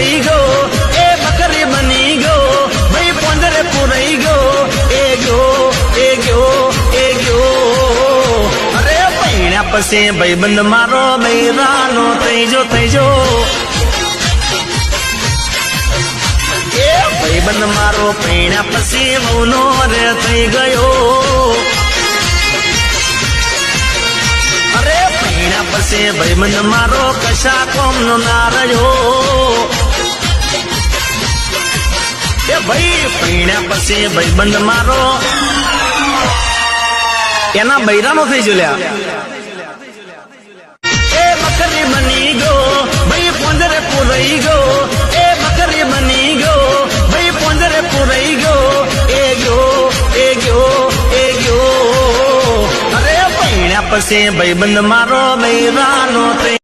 પુરાઈ ગયો એ બકરી બની ગયો ભાઈ પોંદરે પુરાઈ ગયો એ ગયો અરે પૈણ્યા પછી ભાઈબંધ મારો બૈરાનો થઈ જો એ ભાઈબંધ મારો પૈણ્યા પછી વહુનો રે થઈ ગયો અરે પૈણ્યા પછી ભાઈબંધ મારો કશા કોમનો ના રહ્યો એ ભાઈ પૈણ્યા પછી ભાઈબંધ મારો એના બૈરાનો થઈ ગયો એ બકરી બની ગયો ભાઈ પોંદરે પુરાઈ ગયો એ બકરી બની ગયો ભાઈ પોંદરે પુરાઈ ગયો એ ગયો અરે પૈણ્યા પછી ભાઈબંધ મારો બૈરાનો થઈ